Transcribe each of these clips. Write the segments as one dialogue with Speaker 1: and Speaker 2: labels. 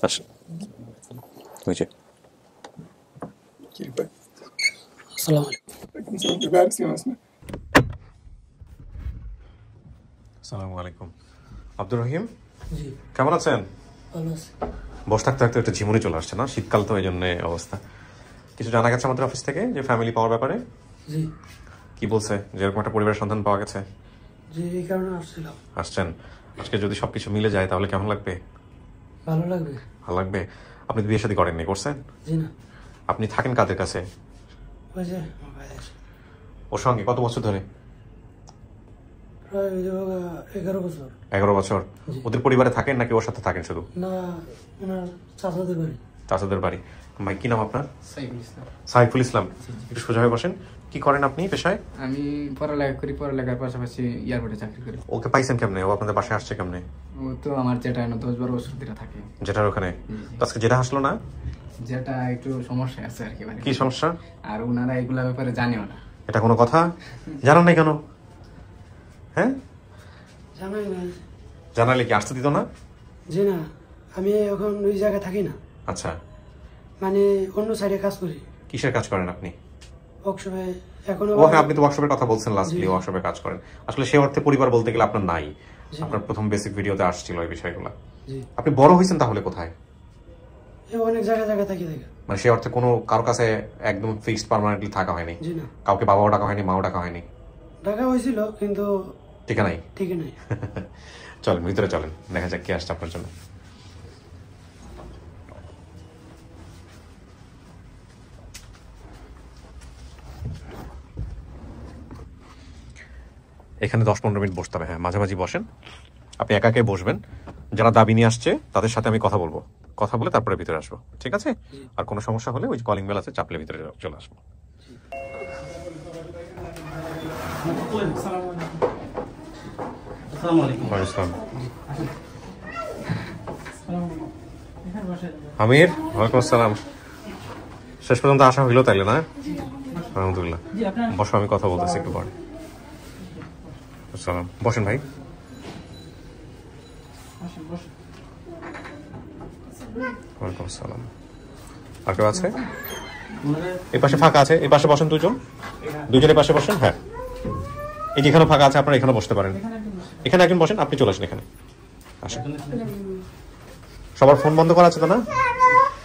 Speaker 1: আসেন ওই যে
Speaker 2: আসসালামু
Speaker 1: আলাইকুম। আব্দুর রহিম,
Speaker 2: জি
Speaker 1: কেমন আছেন?
Speaker 2: ভালো আছি।
Speaker 1: বসে থাকতে থাকতে একটা ঝিমুনি চলে আসছে না, শীতকাল তো এই জন্য অবস্থা। কিছু জানা গেছে আমাদের অফিস থেকে যে ফ্যামিলি পাওয়ার ব্যাপারে?
Speaker 2: জি
Speaker 1: কি বলছে? যেরকম একটা পরিবারের সন্ধান পাওয়া গেছে।
Speaker 2: জি এই কারণে আসছিলাম।
Speaker 1: আসছেন, আজকে যদি সবকিছু মিলে যায় তাহলে কেমন লাগবে?
Speaker 2: ভালো লাগবে।
Speaker 1: ভালো লাগবে। আপনি তো বিয়ে শাদী করেননি, করছেন?
Speaker 2: জি না,
Speaker 1: আপনি থাকেন কাদের কাছে?
Speaker 2: ওই যে আমার ভাই আছে,
Speaker 1: ওর সঙ্গে কত বছর ধরে?
Speaker 2: প্রায় 11 বছর।
Speaker 1: 11 বছর।
Speaker 2: জি।
Speaker 1: ওদের পরিবারে থাকেন নাকি ওর সাথে থাকেন শুধু?
Speaker 2: না, ওনার চাচাদের বাড়ি।
Speaker 1: চাচাদের বাড়ি। ভাই কি নাম আপনার?
Speaker 3: সাইফুল ইসলাম।
Speaker 1: সাইফুল ইসলাম। একটু সোজা হয়ে বসেন। কি করেন আপনি পেশায়?
Speaker 3: আমি পড়ালেখা করি, পড়ালেখার পাশাপাশি এয়ারপোর্টে চাকরি করি।
Speaker 1: ওকে পাইছেন কেমনে? ও আপনাদের বাসায় আসছে কেমনে?
Speaker 3: ও তো আমার যেটা 10-12 বছর ধরে থাকে।
Speaker 1: যেটার ওখানে? তো আজকে যেটা আসলো না?
Speaker 3: যেটা একটু সমস্যা আছে আর কি।
Speaker 1: কি সমস্যা?
Speaker 3: আর ওনারা এগুলা ব্যাপারে জানেও না।
Speaker 1: এটা কোনো কথা? জানান নাই কেন? হ্যাঁ,
Speaker 2: জানাই না।
Speaker 1: জানালে কি আসতে দিত না?
Speaker 2: জি না, আমি এখন ওই জায়গায় থাকি না,
Speaker 1: আচ্ছা,
Speaker 2: মানে অন্য সাইডে কাজ করি।
Speaker 1: কিসের কাজ করেন আপনি?
Speaker 2: ওয়ার্কশপে। এখন
Speaker 1: ও হ্যাঁ, আপনি তো ওয়ার্কশপের কথা বলছেন লাস্টলি, ওয়ার্কশপে কাজ করেন। আসলে সে অর্থে পরিবার বলতে গেলে আপনার নাই। আপনার প্রথম বেসিক ভিডিওতে আসছিল এই বিষয়গুলো।
Speaker 2: জি,
Speaker 1: আপনি বড় হয়েছেন তাহলে কোথায়?
Speaker 2: অনেক জায়গায় জায়গায় থাকি থাকে।
Speaker 1: মানে সে অর্থে কোনো কারো কাছে একদম ফিক্সড পার্মানেন্টলি থাকা হয়নি?
Speaker 2: জি না,
Speaker 1: কাউকে বাবাও ডাকা হয়নি, মাও ডাকা হয়নি?
Speaker 2: ঢাকা হয়েছিল কিন্তু
Speaker 1: ঠিক নাই।
Speaker 2: ঠিক নাই।
Speaker 1: চলেন ভিতরে চলেন, দেখা যাক কে আসছে আপনার জন্য। এখানে 10-15 মিনিট বসতে হবে। হ্যাঁ, মাঝামাঝি বসেন। আপনি একা একাই বসবেন। যারা দাবি নিয়ে আসছে তাদের সাথে আমি কথা বলবো, কথা বলে তারপরে ভিতরে আসবো, ঠিক আছে? আর কোনো সমস্যা হলে ওই কলিং বেল আছে, চাপলে ভিতরে চলে আসবো। আমির, ওয়ালাইকুম আসসালাম। শেষ পর্যন্ত আসা হইলো তাইলে না? আলহামদুলিল্লাহ। বসো, আমি কথা বলতেছি একটু পরে। আসসালাম, বসেন ভাই। ওয়ালাইকুম আসসালাম। আর কেউ আছে? এই পাশে ফাঁকা আছে, এই পাশে বসেন দুজন, দুজনের পাশে বসেন। হ্যাঁ, এই যেখানে ফাঁকা আছে আপনারা এখানে বসতে পারেন। এখানে একজন বসেন, আপনি চলে আসেন এখানে। আসেন। সবার ফোন বন্ধ করা আছে তো না?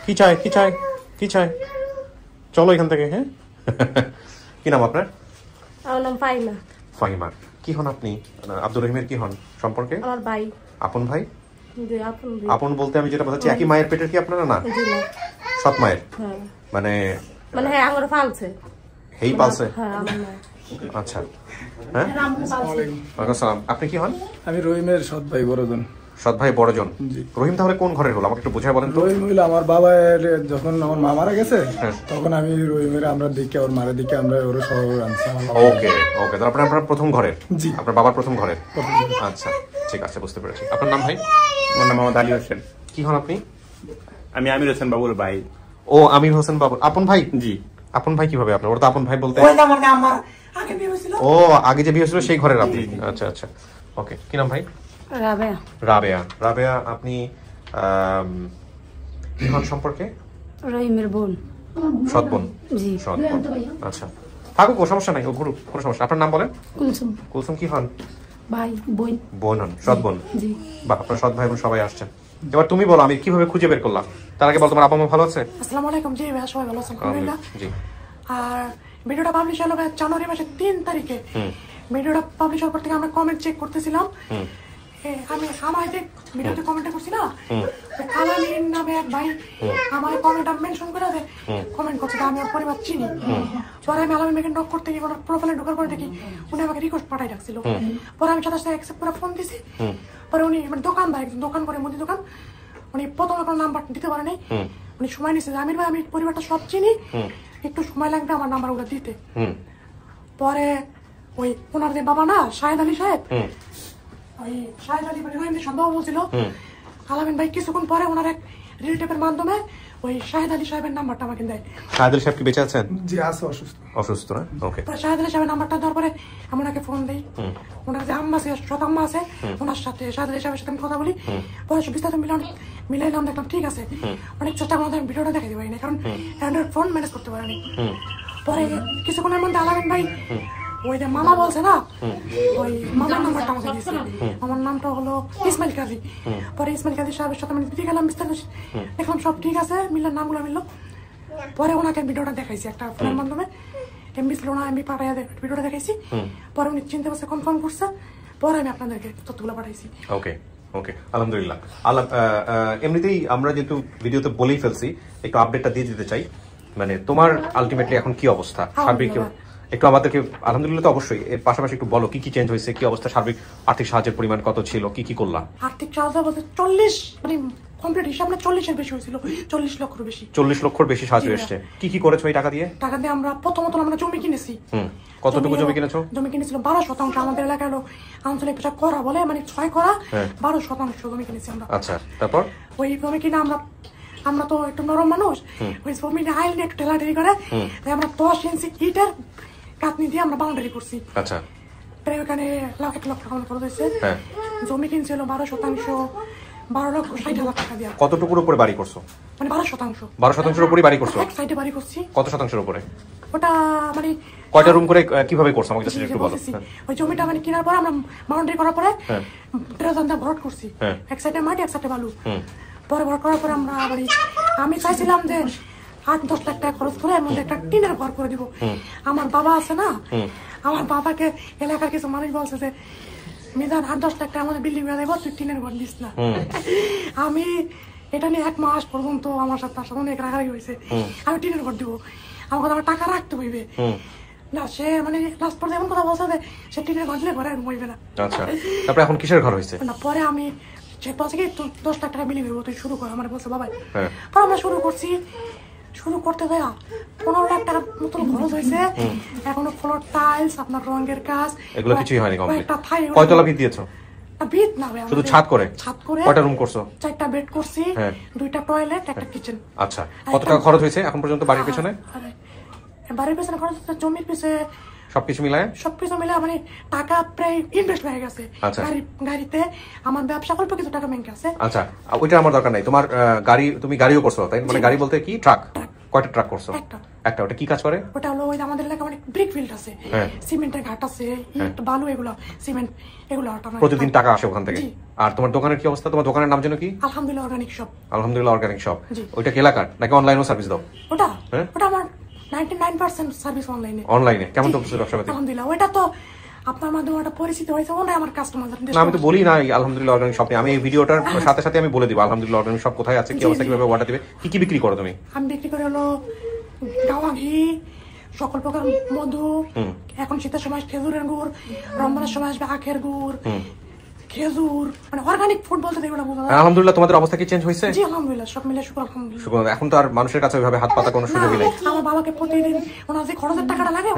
Speaker 1: কি চাই, কি চাই, কি চাই? চলো এখান থেকে। হ্যাঁ, কি নাম আপনার?
Speaker 4: আমার নাম ফাহিমা।
Speaker 1: ফাহিমা। কি হন আপনি? আব্দুর রহিমের কি হন সম্পর্কে?
Speaker 4: আমার ভাই।
Speaker 1: আপন ভাই?
Speaker 4: জি, আপন ভাই।
Speaker 1: আপন বলতে আমি যেটা বোঝাচ্ছি, একই মায়ের পেটের কি আপনারা? না,
Speaker 4: জি না।
Speaker 1: সৎ মায়ের।
Speaker 4: হ্যাঁ,
Speaker 1: মানে
Speaker 4: মানে হ্যাঁ আমার ফালছে।
Speaker 1: হেই পালছে?
Speaker 4: হ্যাঁ আমার মা।
Speaker 1: আচ্ছা, হ্যাঁ, ওয়ালাইকুম আসসালাম। আপনি কি হন?
Speaker 5: আমি রহিমের সৎ ভাই বড়জন।
Speaker 1: সৎ ভাই বড়জন। রহিম তাহলে কোন ঘরের হলো আমাকে একটু বুঝায় বলেন তো।
Speaker 5: রহিম হইলো আমার বাবার, যখন আমার মা মারা গেছে
Speaker 1: হ্যাঁ।
Speaker 5: তখন আমি রহিমের আমরা দেখে, ওর মারা দেখে আমরা ওর শহর আনছি।
Speaker 1: ওকে ওকে, তারপরে আপনার প্রথম ঘরের?
Speaker 5: জি।
Speaker 1: আপনার বাবার প্রথম ঘরের। আচ্ছা, ঠিক আছে, বুঝতে পেরেছি। আপনার নাম ভাই?
Speaker 6: আমার নাম মোহাম্মদ আলী হোসেন।
Speaker 1: কি হন আপনি?
Speaker 6: আমি আমির হোসেন বাবুর ভাই।
Speaker 1: ও, আমির হোসেন বাবু। আপন ভাই?
Speaker 6: জি।
Speaker 1: আপন ভাই কিভাবে আপনার? ওরা তো আপন ভাই বলতে। ও, আগে যে বিয়ে হয়েছিল সেই ঘরের আপনি? আচ্ছা আচ্ছা, ওকে। কি নাম ভাই?
Speaker 4: রাবেয়া।
Speaker 1: রাবেয়া। রাবেয়া, আপনি কি হন সম্পর্কে?
Speaker 4: রহিমের বোন।
Speaker 1: সৎ বোন?
Speaker 4: জি।
Speaker 1: সৎ বোন। আচ্ছা, থাকুক, কোনো সমস্যা নাই, ও ঘুরুক, কোনো সমস্যা। আপনার নাম বলেন?
Speaker 4: কুলসুম।
Speaker 1: কুলসুম। কি হন?
Speaker 4: ভাই, বোন।
Speaker 1: বোন হন, সৎ বোন।
Speaker 4: জি।
Speaker 1: বা আপনার সৎ ভাই বোন সবাই আসছেন। এবার তুমি বলো আমি কিভাবে খুঁজে বের করলাম। তার আগে বল, তোমার আপা মা ভালো আছে?
Speaker 7: আসসালামু আলাইকুম। জি ভাইয়া, সবাই ভালো আছেন আলহামদুলিল্লাহ।
Speaker 1: জি।
Speaker 7: আর ভিডিওটা পাবলিশ হলো ভাইয়া জানুয়ারি মাসের 3 তারিখে। ভিডিওটা পাবলিশ হওয়ার পর থেকে আমরা কমেন্ট চেক করতেছিলাম। আমি আমাদের ভিডিওতে কমেন্ট করছি না, কালামিন নামে এক ভাই আমার কমেন্ট মেনশন করে দেয়, কমেন্ট করছে আমি ওর পরিবার চিনি। পরে আমি আলামিন মেকে নক করতে গিয়ে ওনার প্রোফাইলে ঢোকার পরে দেখি উনি আমাকে রিকোয়েস্ট পাঠাই রাখছিল। পরে আমি সাথে সাথে অ্যাকসেপ্ট করে ফোন দিছি। পরে উনি মানে দোকানদার, একজন দোকান করে, মুদি দোকান, উনি প্রথমে কোনো নাম্বার দিতে পারে নাই। উনি সময় নিচ্ছে যে আমির ভাই আমি পরিবারটা সব চিনি, একটু সময় লাগবে আমার নাম্বার ওগুলো দিতে। পরে ওই ওনার যে বাবা না, শাহেদ আলী সাহেব, ওই শাহেদ আলী মানে রহিম সম্ভব বলছিল আলামিন ভাই কিছুক্ষণ পরে ওনার এক রিলেটিভের মাধ্যমে ওই শাহেদ আলী সাহেবের নাম্বারটা আমাকে দেয়।
Speaker 1: শাহেদ আলী সাহেব কি বেঁচে আছেন?
Speaker 5: জি আছে, অসুস্থ।
Speaker 1: অসুস্থ না? ওকে।
Speaker 7: তো শাহেদ আলী সাহেবের নাম্বারটা দেওয়ার পরে আমি ওনাকে ফোন দিই। ওনার যে আম্মা আছে, সৎ আম্মা আছে, ওনার সাথে শাহেদ আলী সাহেবের সাথে আমি কথা বলি। পরে বিস্তারিত মিলাইলাম, দেখলাম ঠিক আছে। অনেক চেষ্টা করলাম ভিডিওটা দেখাতে পারিনি, কারণ অ্যান্ড্রয়েড ফোন ম্যানেজ করতে পারিনি। পরে কিছুক্ষণের মধ্যে আলামিন ভাই ওই যে মামা বলছে না, ওই মামার নাম্বারটা আমাকে দিয়েছে। আমার নামটা হলো ইসমাইল কাজী। পরে ইসমাইল কাজী সাহেবের সাথে আমি দিতে গেলাম, বিস্তারিত দেখলাম সব ঠিক আছে, মিললাম, নামগুলো মিললো। পরে ওনাকে ভিডিওটা দেখাইছি একটা ফোনের মাধ্যমে, এমবি ছিল না, এমবি পাঠাইয়া ভিডিওটা দেখাইছি। পরে উনি চিনতে পারছে, কনফার্ম করছে। পরে আমি আপনাদেরকে তথ্যগুলো পাঠাইছি।
Speaker 1: ওকে ওকে, আলহামদুলিল্লাহ। এমনিতেই আমরা যেহেতু ভিডিওতে বলেই ফেলছি, একটু আপডেটটা দিয়ে দিতে চাই। মানে তোমার আলটিমেটলি এখন কি অবস্থা সার্বিক, একটু আমাদেরকে। আলহামদুলিল্লাহ তো অবশ্যই, এর পাশাপাশি একটু বলো কি কি চেঞ্জ হয়েছে, কি অবস্থা, সার্বিক আর্থিক সাহায্যের পরিমাণ কত ছিল, কি কি করলাম?
Speaker 7: আর্থিক সাহায্য বলতে 40, মানে কমপ্লিট হিসাব না 40-এর বেশি হয়েছিল, 40 লক্ষের বেশি।
Speaker 1: 40 লক্ষর বেশি সাহায্য এসছে। কি কি করেছো এই টাকা দিয়ে?
Speaker 7: টাকা দিয়ে আমরা প্রথমত আমরা জমি কিনেছি।
Speaker 1: কতটুকু জমি কিনেছো?
Speaker 7: জমি কিনেছিল 12%। আমাদের এলাকায় হলো আঞ্চলিক ভাষা করা বলে, মানে 6 করা, 12% জমি কিনেছি আমরা।
Speaker 1: আচ্ছা, তারপর
Speaker 7: ওই জমি কিনে আমরা তো একটু নরম মানুষ, ওই জমি আইলে একটু ঠেলাঠেলি করে তাই আমরা 10 ইঞ্চি ইটের কাটনি দিয়ে আমরা বাউন্ডারি করছি।
Speaker 1: আচ্ছা,
Speaker 7: প্রায় ওখানে 1 লক্ষ টাকা খরচ হয়েছে। জমি কিনছিল 12%, 12,60,000 টাকা দিয়ে।
Speaker 1: কতটুকুর উপরে বাড়ি করছো?
Speaker 7: মানে 12%।
Speaker 1: 12%-এর উপরে বাড়ি করছো?
Speaker 7: এক সাইডে বাড়ি করছি।
Speaker 1: কত শতাংশের উপরে?
Speaker 7: ওটা মানে
Speaker 1: কয়টা রুম করে কিভাবে করছো আমাকে জাস্ট একটু বলো।
Speaker 7: ওই জমিটা মানে কেনার পর আমরা বাউন্ডারি করার পরে ট্রেজানটা ভরাট করছি। এক সাইডে মাটি, এক সাইডে বালু। পরে ভরাট করার পর আমরা মানে আমি চাইছিলাম যে 8-10 লাখ টাকা খরচ করে এর মধ্যে একটা টিনের ঘর করে দিব। আমার বাবা আছে না, আমার বাবাকে এলাকার কিছু মানুষ বলছে যে মিজান 8-10 লাখ টাকা আমাদের বিল্ডিং করে দেবো, তুই টিনের ঘর দিস না। আমি এটা নিয়ে 1 মাস পর্যন্ত আমার সাথে অনেক রাগারাগি হয়েছে, আমি টিনের ঘর দিব, আমার আমার টাকা রাখতে হইবে না। সে মানে লাস্ট পর্যায়ে এমন কথা বলছে যে সে টিনের ঘর দিলে ঘরে ঘুমাইবে না।
Speaker 1: আচ্ছা, তারপরে এখন কিসের ঘর হয়েছে?
Speaker 7: না, পরে আমি সে বলছে কি 10 লাখ টাকা বিল্ডিং হইব, তুই শুরু কর, আমার বলছে বাবাই। পরে আমরা শুরু করছি, শুরু করতে দেয়া 15 লাখ টাকার মতন খরচ হয়েছে। এখনো ফ্লোর টাইলস, আপনার রঙের কাজ,
Speaker 1: এগুলো কিছুই হয়নি কমপ্লিট।
Speaker 7: একটা থাই
Speaker 1: কয়তলা ভিত দিয়েছো?
Speaker 7: ভিত না ভাই,
Speaker 1: শুধু ছাদ করে?
Speaker 7: ছাদ করে।
Speaker 1: কয়টা রুম করছো?
Speaker 7: 4টা বেড করছি, 2টা টয়লেট, একটা কিচেন।
Speaker 1: আচ্ছা, কত টাকা খরচ হয়েছে এখন পর্যন্ত বাড়ির পেছনে?
Speaker 7: বাড়ির পেছনে খরচ হচ্ছে, জমির পিছনে
Speaker 1: সবকিছু মিলায়
Speaker 7: মানে টাকা প্রায় ইনভেস্ট হয়ে গেছে।
Speaker 1: আচ্ছা,
Speaker 7: গাড়িতে আমার ব্যবসা অল্প কিছু টাকা ব্যাংকে আছে।
Speaker 1: আচ্ছা, ওইটা আমার দরকার নাই। তোমার গাড়ি, তুমি গাড়িও করছো তাই? মানে গাড়ি বলতে কি, ট্রাক? কয়টা ট্রাক করছো? একটা। ওটা কি কাজ করে?
Speaker 7: ওটা হলো ওই আমাদের এলাকায় অনেক ব্রিক ফিল্ড আছে, সিমেন্টের ঘাট আছে, ইট বালু, এগুলো সিমেন্ট, এগুলো
Speaker 1: প্রতিদিন টাকা আসে ওখান থেকে। আর তোমার দোকানের কি অবস্থা? তোমার দোকানের নাম যেন কি?
Speaker 7: আলহামদুলিল্লাহ অর্গানিক শপ।
Speaker 1: আলহামদুলিল্লাহ অর্গানিক শপ। ওইটা কি এলাকার নাকি অনলাইনেও সার্ভিস দাও?
Speaker 7: ওটা আমার 99% সার্ভিস অনলাইনে।
Speaker 1: অনলাইনে কেমন চলছে ব্যবসা?
Speaker 7: আলহামদুলিল্লাহ, ওইটা তো আপনার মাধ্যমে একটা পরিচিতি হয়েছে, ওনাই আমার কাস্টমার।
Speaker 1: না, আমি তো বলি না আলহামদুলিল্লাহ অর্গানিক শপ। আমি এই ভিডিওটার সাথে সাথে আমি বলে দিব আলহামদুলিল্লাহ অর্গানিক শপ কোথায় আছে, কি অবস্থা, কিভাবে অর্ডার দিবে, কি কি বিক্রি করো তুমি?
Speaker 7: আমি বিক্রি করে হলো গাওয়া ঘি, সকল প্রকার মধু, এখন শীতের সময় খেজুরের গুড়, রমজানের সময় আসবে আখের গুড়, খেজুর, মানে অর্গানিক ফুড বলতে এগুলো।
Speaker 1: আলহামদুলিল্লাহ, তোমাদের অবস্থা কি চেঞ্জ হয়েছে?
Speaker 7: জি আলহামদুলিল্লাহ, সব মিলে শুকর আলহামদুলিল্লাহ।
Speaker 1: শুকর। এখন তো আর মানুষের কাছে ওইভাবে হাত পাতা কোনো সুযোগই নেই।
Speaker 7: আমার বাবাকে প্রতিদিন ওনার যে খরচের টাকাটা লাগে,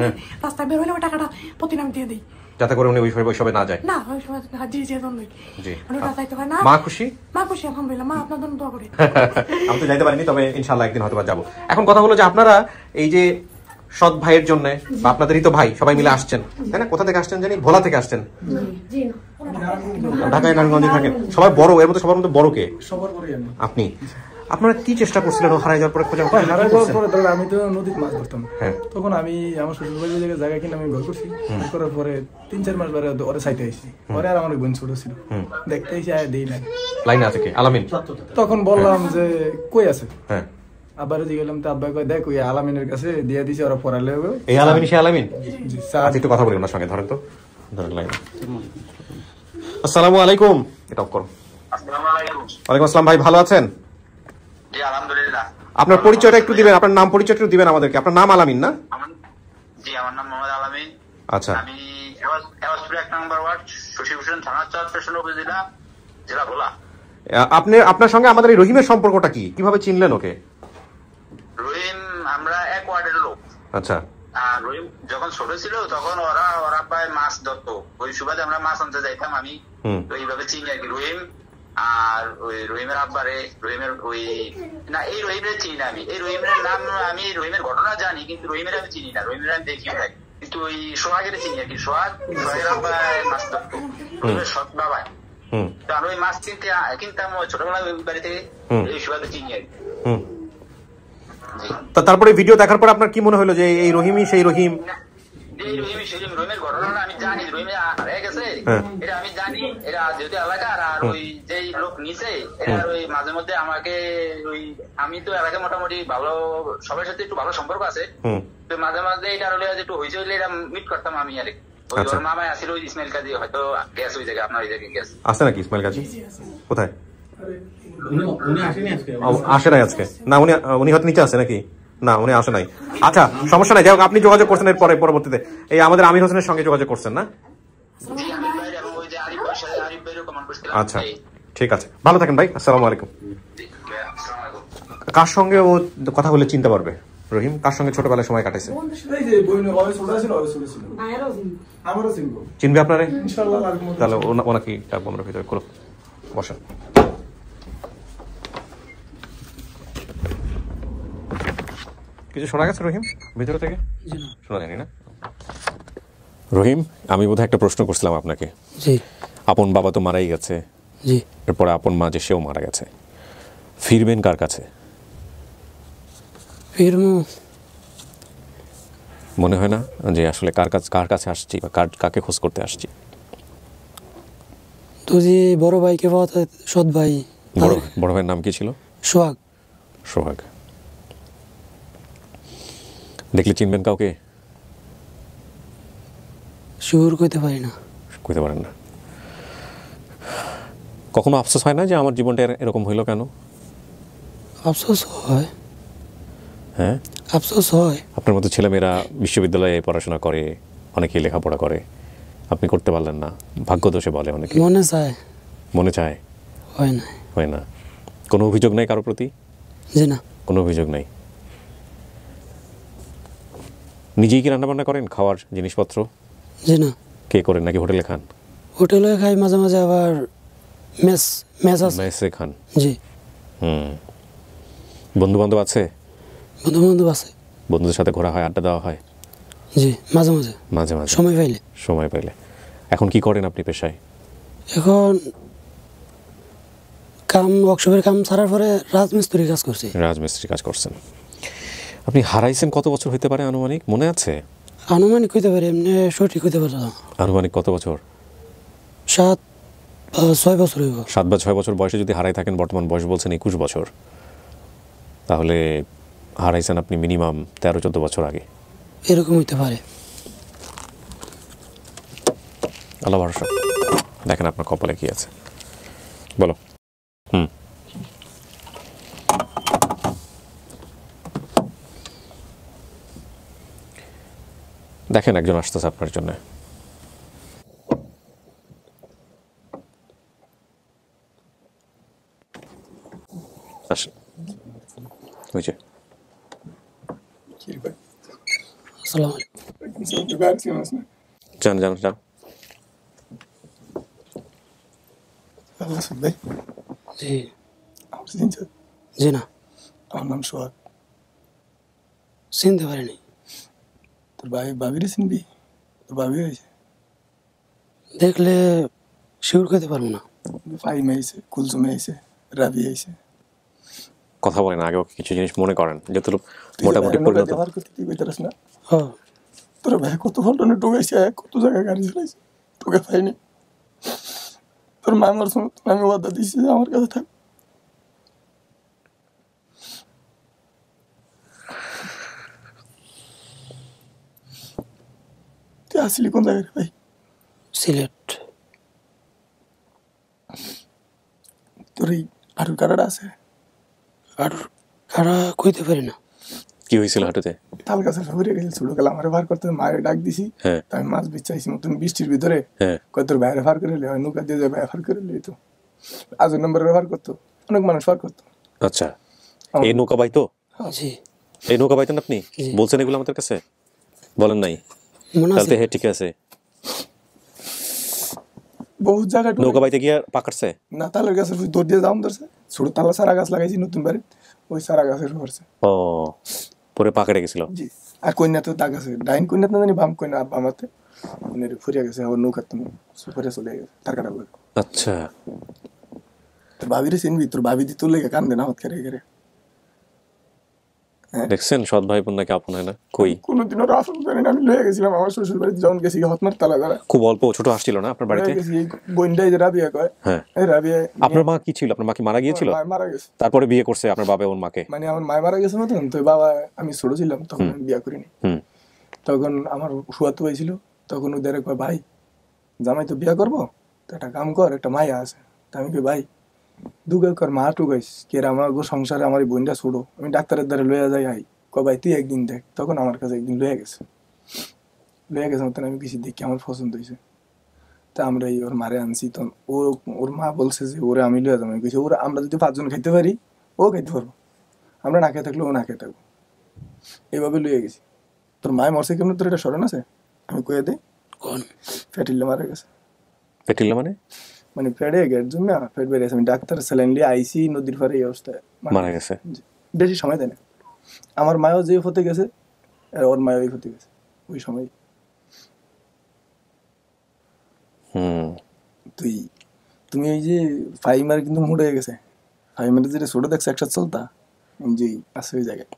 Speaker 7: রাস্তায় বের হলে ওই টাকাটা প্রতিদিন আমি দিয়ে দিই,
Speaker 1: যাতে করে উনি ওইসবে না যায়।
Speaker 7: না ওই সময় জি জন্যই।
Speaker 1: জি,
Speaker 7: ওটা চাইতে হয় না।
Speaker 1: মা খুশি?
Speaker 7: মা খুশি আলহামদুলিল্লাহ, মা আপনার জন্য দোয়া করি।
Speaker 1: আমি তো যাইতে পারিনি, তবে ইনশাআল্লাহ একদিন হয়তো যাবো। এখন কথা হলো যে আপনারা এই যে সৎ ভাইয়ের জন্য, বা আপনাদেরই তো ভাই, সবাই মিলে আসছেন তাই না? কোথা থেকে আসছেন জানি? ভোলা থেকে আসছেন। ঢাকায় নারায়ণগঞ্জে থাকেন সবাই। বড় এর মধ্যে সবার মধ্যে বড় কে?
Speaker 5: সবার পরে
Speaker 1: আপনি। আপনারা কি চেষ্টা করছিলেন হারাই যাওয়ার পরে খোঁজা?
Speaker 5: হারাই যাওয়ার পরে ধরেন আমি তো নদীতে মাছ ধরতাম, তখন আমি আমার শ্বশুর বাড়ির জায়গা কিনে আমি ঘর করছি। করার পরে 3-4 মাস পরে ওরা সাইতে আসছি। পরে আর আমার বোন ছোট ছিল, দেখতে এসে আয় দেই নাই।
Speaker 1: লাইনে আছে কে? আলামিন।
Speaker 5: তখন বললাম যে কই আছে? আবার গেলাম, তো আব্বা কয় দেখ ওই আলামিনের কাছে দিয়ে দিছে, ওরা পড়ালে হবে।
Speaker 1: এই আলামিন সে আলামিন?
Speaker 5: জি
Speaker 1: স্যার, একটু কথা বলি ওনার সঙ্গে। ধরেন তো, ধরেন লাইনে। আসসালামু আলাইকুম। এটা অফ করো।
Speaker 8: আসসালামু আলাইকুম।
Speaker 1: ওয়ালাইকুম আসসালাম। ভাই ভালো আছেন?
Speaker 8: জি আলহামদুলিল্লাহ।
Speaker 1: আপনার পরিচয়টা একটু দিবেন, আপনার নাম পরিচয়টা একটু দিবেন আমাদেরকে। আপনার নাম আলামিন না?
Speaker 8: জি, আমার নাম মোহাম্মদ আলামিন।
Speaker 1: আচ্ছা,
Speaker 8: আমি এওয়াজপুর 1 নম্বর ওয়ার্ড, শশীভূষণ থানা, চরপেশন উপজেলা, জেলা ভোলা।
Speaker 1: আপনার সঙ্গে আমাদের এই রহিমের সম্পর্কটা কি? কিভাবে চিনলেন ওকে?
Speaker 8: রহিম আমরা এক ওয়ার্ডের লোক।
Speaker 1: আচ্ছা।
Speaker 8: আর রহিম যখন ছোট ছিল তখন ওরা প্রায় মাছ ধরতো, ওই সুবাদে আমরা মাছ আনতে যাইতাম। আমি তো এইভাবে চিনি আর কি। রহিম আর ওই রহিমের আব্বারে, রহিমের ওই না, এই রহিমের চিনি না আমি, এই রহিমের নাম আমি, রহিমের ঘটনা জানি কিন্তু রহিমের আমি চিনি না, রহিমের আমি দেখিও নাই, কিন্তু ওই সোহাগের চিনি আর কি। সোহাগের আব্বা মাছ ধরতো, রহিমের সৎ বাবা। তো আমি ওই মাছ কিনতাম ছোটবেলায় ওই বাড়ি থেকে, এই সোহাগে চিনি আর কি।
Speaker 1: তারপরে ভিডিও দেখার পর আপনার কি মনে হলো যে এই রহিমই সেই রহিম?
Speaker 8: রহিমের ঘটনাটা আমি জানি, রহিমে হারিয়ে গেছে এটা আমি জানি, এরা যেহেতু এলাকার, আর ওই যে লোক নিচে এরা ওই মাঝে মধ্যে আমাকে ওই, আমি তো এলাকায় মোটামুটি ভালো সবার সাথে একটু ভালো সম্পর্ক আছে, তো মাঝে মাঝে এটা হলে একটু হয়েছে হইলে এটা মিট করতাম আমি আর ওই ওর মামাই আসছিল ওই ইসমাইল কাজী, হয়তো গ্যাস ওই জায়গায়, আপনার ওই জায়গায় গ্যাস
Speaker 1: আছে নাকি ইসমাইল কাজী? কোথায়? আসে নাই আজকে? না উনি হয়তো নিচে আছে নাকি? না উনি আসে নাই। আচ্ছা সমস্যা নাই, যাই হোক আপনি যোগাযোগ করছেন এর পরে পরবর্তীতে এই আমাদের আমির হোসেনের সঙ্গে যোগাযোগ করছেন না? আচ্ছা ঠিক আছে, ভালো থাকেন ভাই, আসসালামু আলাইকুম। কার সঙ্গে ও কথা বলে চিনতে পারবে রহিম? কার সঙ্গে ছোটবেলায় সময় কাটাইছে? চিনবে আপনারে? তাহলে ওনাকে ডাকবো আমরা ভিতরে, বসেন। কিছু শোনা গেছে রহিম ভিতরে থেকে? শোনা যায়নি না? রহিম, আমি বোধহয় একটা প্রশ্ন করছিলাম আপনাকে।
Speaker 2: জি।
Speaker 1: আপন বাবা তো মারাই গেছে,
Speaker 2: জি।
Speaker 1: এরপরে আপন মা যে সেও মারা গেছে, ফিরবেন কার কাছে?
Speaker 2: ফিরবো
Speaker 1: মনে হয় না যে আসলে কার কাছে আসছি বা কাকে খোঁজ করতে আসছি?
Speaker 2: তো যে বড় ভাইকে পাওয়া, সৎ ভাই।
Speaker 1: বড় ভাইয়ের নাম কি ছিল?
Speaker 2: সোহাগ।
Speaker 1: সোহাগ। দেখলে চিনবেন কাউকে?
Speaker 2: শিওর কইতে পারি না।
Speaker 1: কইতে পারেন না? কখনো আফসোস হয় না যে আমার জীবনটা এরকম হইলো কেন?
Speaker 2: আফসোস হয়।
Speaker 1: হ্যাঁ
Speaker 2: আফসোস হয়।
Speaker 1: আপনার মতো ছেলেমেয়েরা বিশ্ববিদ্যালয়ে পড়াশোনা করে, অনেকেই লেখাপড়া করে, আপনি করতে পারলেন না, ভাগ্য দোষে বলে অনেকে।
Speaker 2: মনে চায়।
Speaker 1: মনে চায়?
Speaker 2: হয় না।
Speaker 1: হয় না। কোনো অভিযোগ নাই কারোর প্রতি?
Speaker 2: জি না।
Speaker 1: কোনো অভিযোগ নাই। নিজেই কি রান্নাবান্না করেন, খাওয়ার জিনিসপত্র?
Speaker 2: জি না।
Speaker 1: কে করেন নাকি হোটেলে খান?
Speaker 2: হোটেলে খাই মাঝে মাঝে, আবার মেসে
Speaker 1: খান।
Speaker 2: জি।
Speaker 1: বন্ধু বান্ধব আছে?
Speaker 2: বন্ধু বান্ধব আছে।
Speaker 1: বন্ধুদের সাথে ঘোরা হয়, আড্ডা দেওয়া হয়?
Speaker 2: জি মাঝে মাঝে।
Speaker 1: মাঝে মাঝে সময় পাইলে। এখন কি করেন আপনি পেশায়?
Speaker 2: এখন ওয়ার্কশপের কাম ছাড়ার পরে রাজমিস্ত্রি কাজ করছি।
Speaker 1: রাজমিস্ত্রি কাজ করছেন। আপনি হারাইছেন কত বছর হইতে পারে আনুমানিক, মনে আছে?
Speaker 2: আনুমানিক হইতে পারে, এমনি সঠিক হইতে পারে।
Speaker 1: আনুমানিক কত বছর?
Speaker 2: 7-6 বছর হইব।
Speaker 1: 7 বা 6 বছর বয়সে যদি হারাই থাকেন, বর্তমান বয়স বলছেন 21 বছর, তাহলে হারাইছেন আপনি মিনিমাম 13-14 বছর আগে।
Speaker 2: এরকম হইতে পারে।
Speaker 1: আল্লাহ ভরসা। দেখেন আপনার কপালে কি আছে, বলো। দেখেন একজন আসতেছে আপনার জন্য। আসেন। হয়েছে।
Speaker 2: আসসালামু আলাইকুম।
Speaker 1: যান যান যান।
Speaker 2: জি। জি না।
Speaker 5: আমার নাম সোহাগ।
Speaker 2: চিনতে পারিনি।
Speaker 5: তোর ভাবিরে চিনবি? তোর ভাবি হয়েছে?
Speaker 2: দেখলে শিওর করতে পারবো না।
Speaker 5: ফাইমে আইছে, কুলসুমে আইছে, রাবি আইছে।
Speaker 1: কথা বলেন, আগেও কিছু জিনিস মনে করেন, যেহেতু মোটামুটি পরিণত।
Speaker 5: ব্যবহার করতে তুই কইতারস না?
Speaker 2: হ্যাঁ।
Speaker 5: তোর ভাই কত ফলটনে ঢুকাইছে, কত জায়গায় গাড়ি চালাইছে, তোকে পাইনি। তোর মামার সঙ্গে আমি ওয়াদা দিয়েছি যে আমার কাছে থাক। তুই আসলি কোন জায়গায় ভাই?
Speaker 2: সিলেট।
Speaker 5: তোর এই হাঁটুর কাটাটা আছে?
Speaker 2: হাঁটুর কাটা কইতে পারি না।
Speaker 1: কি হয়েছিল হাঁটুতে?
Speaker 5: তাল গাছে সবরে গেছিল, ছোট গেলে আমার বার করতে মায়ের ডাক দিছি। আমি মাছ বেচাইছি মতন বৃষ্টির ভিতরে, তোর বাইরে ফার করে হয় নৌকা দিয়ে যায়, ফার করে তো আজ নম্বরে ব্যবহার করতো, অনেক মানুষ ফার করতো।
Speaker 1: আচ্ছা, এই নৌকা বাইতো?
Speaker 2: জি।
Speaker 1: এই নৌকা বাইতেন আপনি? বলছেন এগুলো আমাদের কাছে? বলেন নাই? তাহলে হ্যাঁ ঠিক আছে।
Speaker 5: বহুত জায়গা
Speaker 1: নৌকা বাইতে গিয়ে পাকারছে
Speaker 5: না তালের গাছের দৌড় দিয়ে দাম ধরছে ছোট তালা সারা গাছ লাগাইছি নতুন বাড়ি ওই সারা গাছের পড়ছে
Speaker 1: ও পরে পাকাড়ে গেছিল
Speaker 5: জি আর কন্যা তো দাগ আছে ডাইন কন্যা তো জানি বাম কন্যা আর বামাতে মানে ফুরিয়া গেছে আবার নৌকা তুমি সুপারে চলে গেছে তার কাটা লাগে
Speaker 1: আচ্ছা
Speaker 5: তোর ভাবিরে চিনবি তোর ভাবি দি তোর লেগে কান্দে না হত করে করে
Speaker 1: দেখছেন সৎ ভাই বোন নাকি আপন হয় না কই
Speaker 5: কোনোদিনও রাফল জানি না আমি লয়ে গেছিলাম আমার শ্বশুর বাড়িতে যখন গেছি হতমার তালা দ্বারা
Speaker 1: খুব অল্প ছোট আসছিল না আপনার বাড়িতে
Speaker 5: গোয়েন্দাই যে রাবিয়া কয়
Speaker 1: হ্যাঁ
Speaker 5: এই রাবিয়া
Speaker 1: আপনার মা কি ছিল আপনার মা কি মারা গিয়েছিল
Speaker 5: মায় মারা গেছে
Speaker 1: তারপরে বিয়ে করছে আপনার বাবা ওর মাকে
Speaker 5: মানে আমার মায় মারা গেছে মতন তো বাবা আমি ছোট ছিলাম তখন আমি বিয়া করিনি তখন আমার হুয়াতো হয়েছিল তখন ওদের কয় ভাই জামাই তো বিয়া করবো তো একটা কাম কর একটা মায়া আছে তা আমি কই ভাই দুগে কর মা টুকাইস কে আমার সংসারে আমার বোনটা ছোড়ো আমি ডাক্তারের দ্বারা লইয়া যাই আই কয় ভাই তুই একদিন দেখ তখন আমার কাছে একদিন লইয়া গেছে মতন আমি কিছু দেখি আমার পছন্দ হয়েছে তা আমরা এই ওর মারে আনছি তখন ওর মা বলছে যে ওরে আমি লইয়া যাবো কিছু ওরা আমরা যদি 5 জন খাইতে পারি ও খাইতে পারবো আমরা না খেয়ে থাকলে ও না খেয়ে থাকবো এইভাবে লইয়া গেছি তোর মায় মরছে কেমন তোর এটা স্মরণ আছে আমি কয়ে দিই কোন ফ্যাটিল্লা মারা গেছে
Speaker 1: পেটিল্লা মানে
Speaker 5: ফেটে গেট জমে ফেট বেরিয়েছে আমি ডাক্তার স্যালাইন লিয়ে আইসি নদীর পারে এই অবস্থায়
Speaker 1: মারা গেছে
Speaker 5: বেশি সময় দেয় না আমার মায়ও যে হতে গেছে আর ওর মায়ও হতে গেছে ওই সময় তুমি এই যে ফাইমার কিন্তু মুড হয়ে গেছে ফাইমার যেটা ছোট দেখছে একসাথে চলতা যে আছে ওই জায়গায়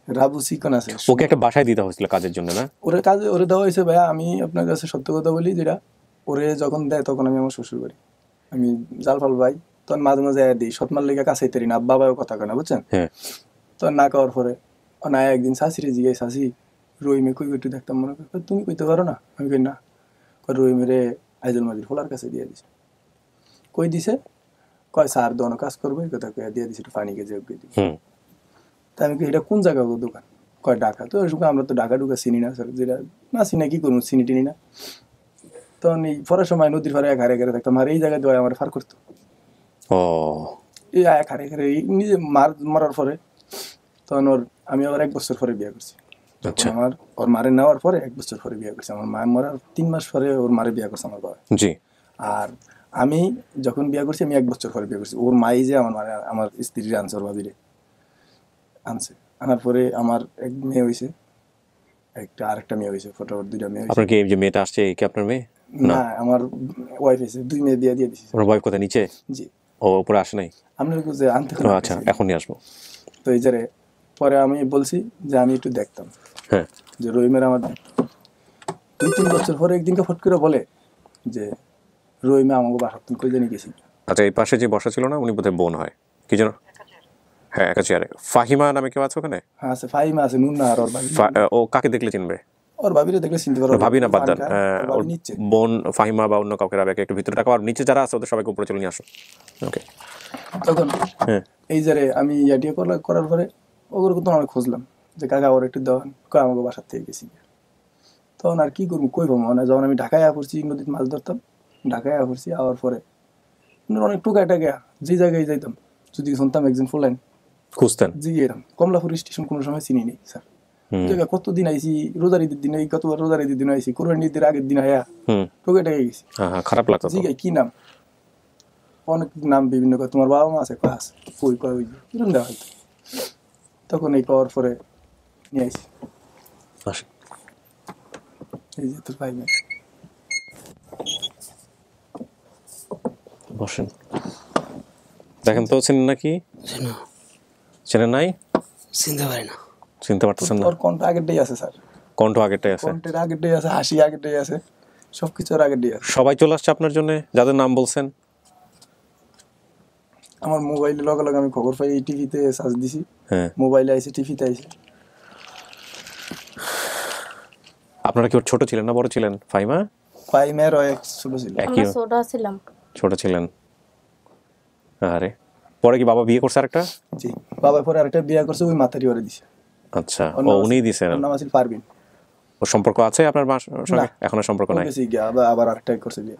Speaker 5: রাবু চিকন আছে
Speaker 1: ওকে একটা বাসায় দিতে হয়েছিল কাজের জন্য না
Speaker 5: ওরে দেওয়া হয়েছে ভাইয়া আমি আপনার কাছে সত্য কথা বলি যেটা ওরে যখন দেয় তখন আমি আমার শ্বশুর বাড়ি আমি জাল ফাল ভাই তখন মাঝে মাঝে দিই সৎমার লেগে কাছে তেরি না বাবাও কথা কয় না বুঝছেন তখন না খাওয়ার পরে না একদিন শাশিরে জিগাই শাশি রহিমে কই একটু দেখতাম মনে করি তুমি কইতে পারো না আমি কই না রহিমেরে আইজল মাজির ফোলার কাছে দিয়ে দিছে কই দিছে কয় স্যার দোনো কাজ করবো এই কথা কয়ে দিয়ে দিছে একটু পানি কেজি দিই তা আমি এটা কোন জায়গা দোকান কয় ঢাকা তো ওই আমরা তো ঢাকা ঢুকা চিনি না স্যার যেটা না চিনি কি করবো চিনি টিনি না তখন এই পরের সময় নদীর পারে এক হারে ঘরে থাকতাম আর এই জায়গায় দেওয়া আমার ফার করতো এই এক হারে ঘরে নিজে মারার পরে তখন আমি আবার 1 বছর পরে বিয়ে করছি আমার ওর মারে নেওয়ার পরে 1 বছর পরে বিয়ে করছি আমার মায়ের মরার 3 মাস পরে ওর মারে বিয়ে করছে আমার বাবা
Speaker 1: জি
Speaker 5: আর আমি যখন বিয়ে করছি আমি 1 বছর পরে বিয়ে করছি ওর মাই যে আমার স্ত্রীর আনছে ওর ভাবিরে আনছে আনার পরে আমার এক মেয়ে হয়েছে আরেকটা মেয়ে হয়েছে ফটোফট 2টা মেয়ে
Speaker 1: আপনার কি যে মেয়েটা আসছে কি আপনার মেয়ে
Speaker 5: না আমার ওয়াইফ হয়েছে 2 মেয়ে দিয়ে দিয়েছি
Speaker 1: ওর ওয়াইফ কোথায় নিচে
Speaker 5: জি
Speaker 1: ও উপরে আসে নাই
Speaker 5: আপনার যে আনতে
Speaker 1: আচ্ছা এখনই আসবো
Speaker 5: তো এই যে পরে আমি বলছি যে আমি একটু দেখতাম
Speaker 1: হ্যাঁ
Speaker 5: যে রহিমের আমার 2-3 বছর পরে একদিনকে ফট করে বলে যে রহিমে আমাকে বাসা তুমি কই জানি গেছি
Speaker 1: আচ্ছা এই পাশে যে বসা ছিল না উনি বোধহয় বোন হয় কি জানো হ্যাঁ একা চেয়ারে ফাহিমা নামে কেউ আছে ওখানে
Speaker 5: হ্যাঁ আছে ফাহিমা আছে নুন আর ওর ভাবি
Speaker 1: ও কাকে দেখলে চিনবে
Speaker 5: ওর ভাবিরে দেখলে চিনতে পারো
Speaker 1: ভাবি না বাদ দেন ওর বোন ফাহিমা বা অন্য কাউকে রাবেকে একটু ভিতরে রাখো আর নিচে যারা আছে ওদের সবাইকে উপরে চলে নিয়ে আসো ওকে
Speaker 5: তখন এই যে আমি ইয়াটিয়া করার পরে ওগুলো তো অনেক খুঁজলাম যে কাকা ওর একটু দেওয়ান কয় আমাকে বাসার থেকে গেছি তখন আর কি করবো কই পাবো না যখন আমি ঢাকায় পড়ছি নদীতে মাছ ধরতাম ঢাকায় পড়ছি আওয়ার পরে অনেক টুকায় টাকা যে জায়গায় যাইতাম যদি শুনতাম একজন ফুল লাইন
Speaker 1: খুঁজতেন
Speaker 5: জি এরকম কমলাপুর স্টেশন কোনো সময় চিনি নেই স্যার জায়গা কতদিন আইসি রোজার ঈদের দিন কতবার রোজার ঈদের দিন আইসি কোরবানি ঈদের আগের দিন আয়া টুকায় টাকা গেছি
Speaker 1: খারাপ লাগতো
Speaker 5: জি কি নাম অনেক নাম বিভিন্ন তোমার বাবা মা আছে ক্লাস কই কয় ওই কিরম দেওয়া হয়তো তখন এই পাওয়ার পরে নিয়ে আসি এই যে তোর ভাই
Speaker 1: বসেন দেখেন তো চেনেন নাকি চেনেন নাই চিনতে পারতেছেন না
Speaker 5: ওর কণ্ঠ আগেরটাই আছে স্যার
Speaker 1: কণ্ঠ আগেরটাই আছে
Speaker 5: কণ্ঠের আগেরটাই আছে হাসি আগেরটাই আছে সবকিছুর আগেরটাই আছে
Speaker 1: সবাই চলে আসছে আপনার জন্য যাদের নাম বলছেন
Speaker 5: আমার মোবাইলে লগে লগে আমি খবর পাই টিভিতে সার্চ দিছি মোবাইলে আইছে টিভিতে আইছে
Speaker 1: আপনারা কি ওর ছোট ছিলেন না বড় ছিলেন
Speaker 5: ফাইমার এক ছোট ছিল
Speaker 1: ছোট ছিলেন আরে পরে কি বাবা বিয়ে করছে আরেকটা
Speaker 5: জি বাবা পরে আরেকটা বিয়ে করছে ওই মাতারি ওরে দিছে
Speaker 1: আচ্ছা ও উনিই দিছেন
Speaker 5: নাম আছে পারবিন
Speaker 1: ওর সম্পর্ক আছে আপনার সঙ্গে এখনো সম্পর্ক নাই
Speaker 5: আবার আরেকটা করছে বিয়ে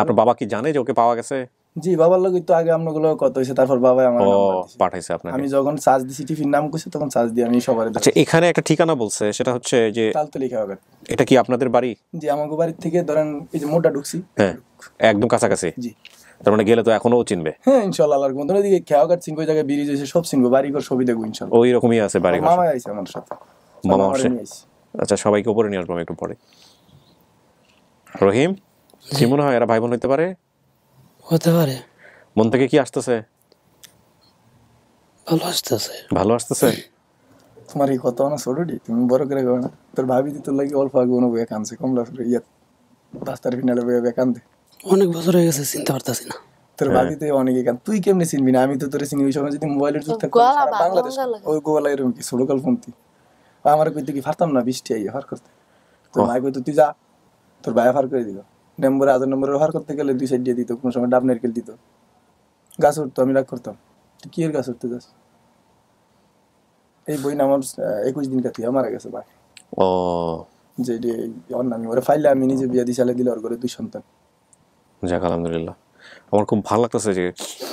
Speaker 1: আপনার বাবা কি জানে যে ওকে পাওয়া গেছে
Speaker 5: জি বাবার লোক তো আগে আমগুলো কত হয়েছে, তারপর বাবা আমার
Speaker 1: ও
Speaker 5: নাম্বার দিছে।
Speaker 1: পাঠাইছে আপনাকে।
Speaker 5: আমি যখন চার্জ দিছি টিফিন নাম কইছে তখন চার্জ দিয়ে আমি সবার
Speaker 1: আচ্ছা এখানে একটা ঠিকানা বলছে, সেটা হচ্ছে যে
Speaker 5: তালতলি খাওয়া।
Speaker 1: এটা কি আপনাদের বাড়ি?
Speaker 5: জি আমাকে বাড়ির থেকে ধরেন এই যে মোটা ঢুকছি,
Speaker 1: হ্যাঁ একদম কাছাকাছি।
Speaker 5: জি
Speaker 1: তার মানে গেলে তো এখনো চিনবে।
Speaker 5: হ্যাঁ ইনশাআল্লাহ, আল্লাহর কোন দিকে খেয়াও কাট চিনবো, জায়গায় ব্রিজ হয়েছে সব চিনবো, বাড়ি ঘর সবই দেখবো ইনশাআল্লাহ।
Speaker 1: ওই রকমই আছে বাড়ি ঘর।
Speaker 5: মামা আইছে আমার সাথে,
Speaker 1: মামা
Speaker 5: আমারে
Speaker 1: আসে।
Speaker 5: নিয়ে আইছে।
Speaker 1: আচ্ছা সবাইকে উপরে নিয়ে আসবো আমি একটু পরে। রহিম কি মনে হয় এরা ভাই বোন হইতে পারে?
Speaker 2: হতে পারে।
Speaker 1: মন থেকে কি আসতেছে?
Speaker 2: ভালো আসতেছে।
Speaker 1: ভালো আসতেছে।
Speaker 5: তোমার এই কথা না ছোটটি, তুমি বড় করে গো না। তোর ভাবি তোর লাগি অল্প আগে অনুভব কানছে কমলা ইয়া রাস্তার ফিনালে বয়ে কান্দে।
Speaker 2: অনেক বছর হয়ে গেছে, চিনতে পারতাছি না।
Speaker 5: তোর ভাবিতে অনেকে কান, তুই কেমনে চিনবি না? আমি তো তোরে চিনি। ওই সময় যদি মোবাইলের যুগ থাকতো বাংলাদেশ ওই গোলা এরকম কি ছোট কালপন্থী আমার কইতে কি পারতাম না, বৃষ্টি আইয়া হার করতে। তোর ভাই কইতো তুই যা, তোর ভাই হার করে দিল। নম্বরে আধার নম্বরে হার করতে গেলে 2 সাইড দিয়ে দিত, কোন সময় ডাব নারকেল দিত। গাছ উঠতো, আমি রাগ করতাম, তুই কি এর গাছ উঠতে যাস? এই বই না আমার 21 দিন কাটি মারা গেছে ভাই।
Speaker 1: ও
Speaker 5: যে অন্যান্য ওরা ফাইলে আমি নিজে বিয়া দিয়ে চালে দিলে ওর ঘরে 2 সন্তান।
Speaker 1: যাক আলহামদুলিল্লাহ। আমার খুব ভালো লাগতেছে যে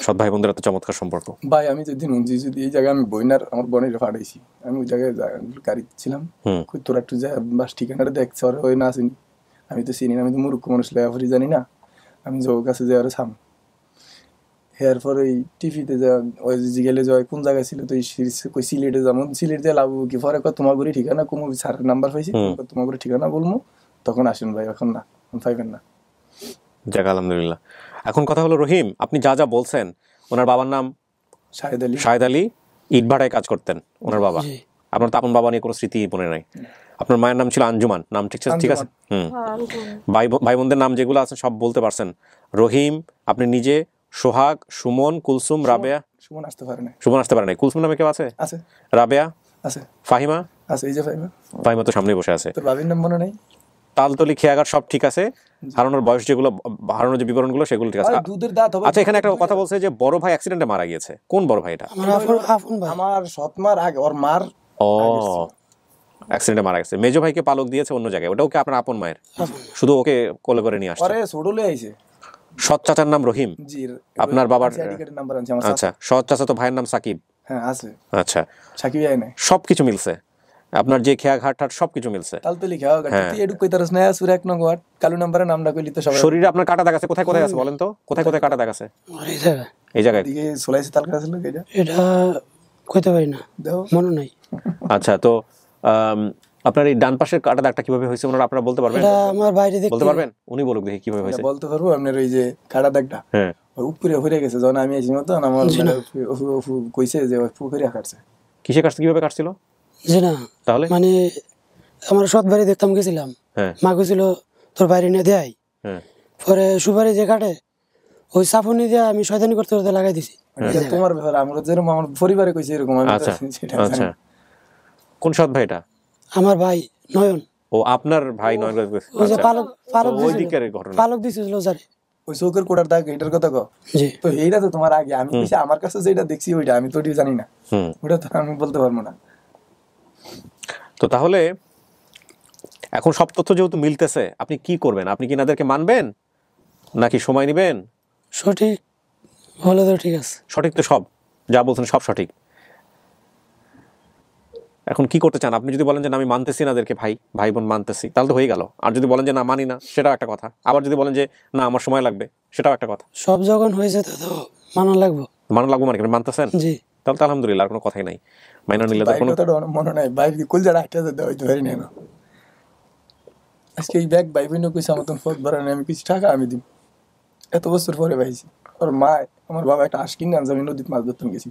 Speaker 1: সৎ ভাই বোনদের এত চমৎকার সম্পর্ক।
Speaker 5: ভাই আমি যেদিন যদি এই জায়গায় আমি বইনার আমার বোনের ফাটাইছি, আমি ওই জায়গায় গাড়ি ছিলাম, কই তোরা একটু যা বাস ঠিকানাটা দেখছ আর ওই না চিনি, আমি তো চিনি না, আমি তো মূর্খ মানুষ লেখাপড়ি জানি না। আমি যোগ কাছে যাই আর সাম হেয়ার পর ওই টিভিতে যা ওই জিগেলে যায় কোন জায়গায় ছিল, তো কই সিলেটে যেমন সিলেট দিয়ে লাভ কি পরে তোমার ঘরে ঠিকানা কুমু স্যারের নাম্বার পাইছি, তোমার ঘরে ঠিকানা বলবো তখন আসেন ভাই, এখন না পাইবেন না।
Speaker 1: যাক আলহামদুলিল্লাহ। এখন কথা হলো রহিম, আপনি যা যা বলছেন, ওনার বাবার নাম
Speaker 5: শাহেদ আলী।
Speaker 1: শাহেদ আলী, ইটভাটায় কাজ করতেন ওনার বাবা। আপনার তো আপন বাবা নিয়ে কোনো স্মৃতি মনে নাই। আপনার মায়ের নাম ছিল আঞ্জুমান, নাম ঠিক আছে? ভাই বোনদের নাম যেগুলো আছে সব বলতে পারছেন। রহিম, আপনি নিজে, সোহাগ, সুমন, কুলসুম, রাবেয়া।
Speaker 5: সুমন আসতে পারে না।
Speaker 1: সুমন আসতে পারে নাই। কুলসুম নামে কেউ আছে?
Speaker 5: আছে।
Speaker 1: রাবেয়া
Speaker 5: আছে।
Speaker 1: ফাহিমা
Speaker 5: আছে। এই যে ফাহিমা।
Speaker 1: ফাহিমা তো সামনে বসে আছে।
Speaker 5: তোর ভাবির নাম মনে নাই?
Speaker 1: তালতলি খেয়াঘাট সব ঠিক আছে। হারানোর বয়স যেগুলো, হারানোর যে বিবরণগুলো সেগুলো ঠিক আছে।
Speaker 5: দুধের দাঁত হবে।
Speaker 1: আচ্ছা এখানে একটা কথা বলছে যে বড় ভাই অ্যাক্সিডেন্টে মারা গিয়েছে। কোন বড় ভাই এটা?
Speaker 5: আমার সৎ মার আগে, ওর মার
Speaker 1: অ্যাক্সিডেন্টে মারা গেছে। মেজো ভাইকে পালক দিয়েছে অন্য জায়গায়, ওটা ওকে আপনার আপন মায়ের, শুধু ওকে কোলে করে নিয়ে আসছে।
Speaker 5: আরে ছোটলে আইছে।
Speaker 1: সৎ চাচার নাম রহিম।
Speaker 5: জি।
Speaker 1: আপনার বাবার
Speaker 5: নাম্বার আছে আমার।
Speaker 1: আচ্ছা সৎ চাচা তো ভাইয়ের নাম সাকিব।
Speaker 5: হ্যাঁ আছে।
Speaker 1: আচ্ছা
Speaker 5: সাকিব আই নাই।
Speaker 1: সবকিছু মিলছে, আপনার যে খেয়াঘাট ঠাট সবকিছু মিলছে।
Speaker 5: তালতলি খেয়াঘাট তুই এডু কইতারস না সুর 1 নং ওয়ার্ড কালু নাম্বারের নামটা কইলি তো সবাই।
Speaker 1: শরীরে আপনার কাটা দাগ আছে, কোথায় কোথায় আছে বলেন তো? কোথায় কোথায় কাটা দাগ আছে?
Speaker 2: এই জায়গায়।
Speaker 1: এই জায়গায়
Speaker 5: দিকে সোলাইছে তালকা আছে লোক এটা।
Speaker 2: এটা কইতে পারি না, মনে নাই।
Speaker 1: আচ্ছা তো আপনার এই ডান পাশের কাটা দাগটা কিভাবে হয়েছে ওনারা আপনারা বলতে পারবেন?
Speaker 2: এটা আমার বাইরে দেখতে
Speaker 1: বলতে পারবেন? উনি বলুক দেখি কিভাবে হয়েছে।
Speaker 5: বলতে পারবো আপনার ওই যে কাটা দাগটা।
Speaker 1: হ্যাঁ
Speaker 5: উপরে হয়ে গেছে যখন আমি আইছি মতন আমার কইছে যে পুকুরে কাটছে।
Speaker 1: কিসে কাটছে, কিভাবে কাটছিল?
Speaker 2: জি না
Speaker 1: তাহলে
Speaker 2: মানে আমার সৎ বাড়ি দেখতাম গেছিলাম, মা কইছিল তোর বাড়ি নিয়ে দেয়। পরে সুপারি যে কাটে ওই সাফনি দিয়ে আমি শয়তানি করতে করতে লাগাই দিছি।
Speaker 5: তোমার ব্যাপার আমরা যেরকম আমার পরিবারে কইছে এরকম আমি।
Speaker 1: আচ্ছা আচ্ছা কোন সৎ ভাই এটা?
Speaker 2: আমার ভাই নয়ন।
Speaker 1: ও আপনার ভাই নয়ন।
Speaker 2: ওই যে পালক
Speaker 1: ওই দিকের ঘটনা।
Speaker 2: পালক দিছিল যারে
Speaker 5: ওই চৌকের কোটার দাগ এটার কথা কও।
Speaker 2: জি
Speaker 5: তো এইটা তো তোমার আগে আমি কইছি আমার কাছে যেটা দেখছি ওইটা আমি তো জানি না, ওটা তো আমি বলতে পারবো না।
Speaker 1: তো তাহলে এখন সব তথ্য যেহেতু মিলতেছে, আপনি কি করবেন? আপনি কি এনাদেরকে মানবেন নাকি সময় নেবেন?
Speaker 2: সঠিক হলে তো ঠিক আছে।
Speaker 1: সঠিক তো সব যা বলছেন সব সঠিক। এখন কি করতে চান? আপনি যদি বলেন যে আমি মানতেছি এনাদেরকে, ভাই বোন মানতেছি, তাহলে তো হয়ে গেল। আর যদি বলেন যে না মানি না, সেটাও একটা কথা। আবার যদি বলেন যে না আমার সময় লাগবে, সেটাও একটা কথা।
Speaker 2: সব যখন হয়েছে তো মানা লাগবে।
Speaker 1: মানা লাগবে মানে আপনি মানতেছেন?
Speaker 2: জি।
Speaker 1: তাহলে তো আলহামদুলিল্লাহ, আর কোনো কথাই নাই। মাইনা নিলে তো কোনো
Speaker 5: মনে নাই। বাইরে কলজাটা হাঁটতে যেতে হয়তো পারি না। আজকে এই ব্যাগ ভাই বোন কইছে আমার তখন ফোট ভরা নেই, আমি কিছু টাকা আমি দিব। এত বছর পরে পাইছি। ওর মা আমার বাবা একটা আঁশ কিনে আনছে, আমি নদীতে মাছ ধরতাম গেছি।